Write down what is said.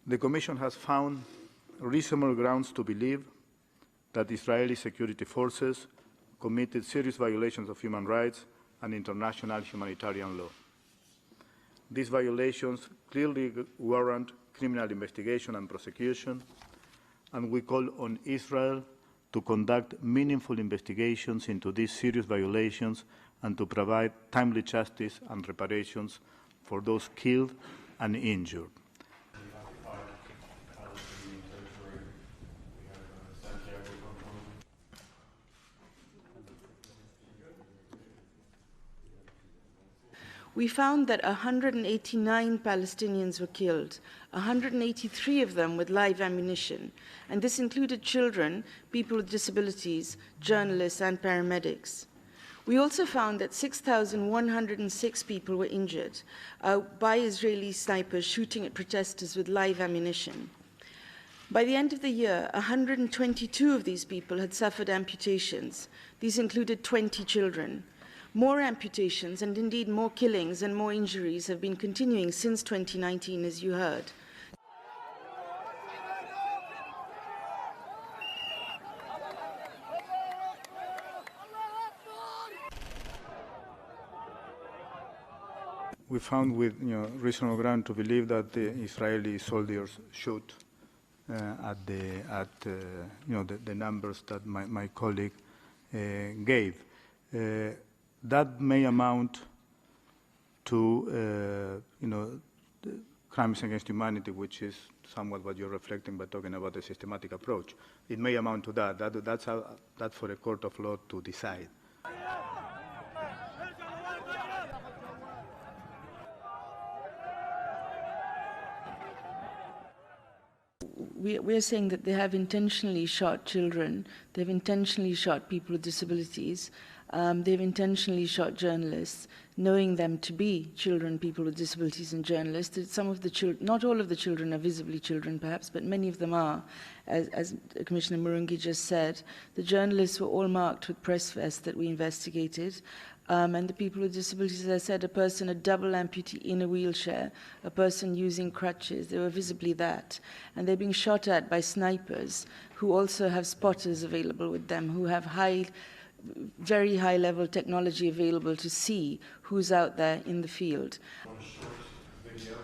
The Commission has found reasonable grounds to believe that Israeli security forces committed serious violations of human rights and international humanitarian law. These violations clearly warrant criminal investigation and prosecution, and we call on Israel to conduct meaningful investigations into these serious violations and to provide timely justice and reparations for those killed and injured. We found that 189 Palestinians were killed, 183 of them with live ammunition, and this included children, people with disabilities, journalists, and paramedics. We also found that 6,106 people were injured by Israeli snipers shooting at protesters with live ammunition. By the end of the year, 122 of these people had suffered amputations. These included 20 children. More amputations and indeed more killings and more injuries have been continuing since 2019, as you heard. We found with reasonable ground to believe that the Israeli soldiers shoot at the numbers that my colleague gave. That may amount to, crimes against humanity, which is somewhat what you're reflecting by talking about a systematic approach. It may amount to that. That's for a court of law to decide. We're saying that they have intentionally shot children, they've intentionally shot people with disabilities, they've intentionally shot journalists, knowing them to be children, people with disabilities and journalists. Some of the children, not all of the children are visibly children perhaps, but many of them are, as Commissioner Murungi just said. The journalists were all marked with press vests that we investigated. And the people with disabilities, as I said, a double amputee in a wheelchair, a person using crutches, they were visibly that. And they're being shot at by snipers who also have spotters available with them, who have very high level technology available to see who's out there in the field. One short video.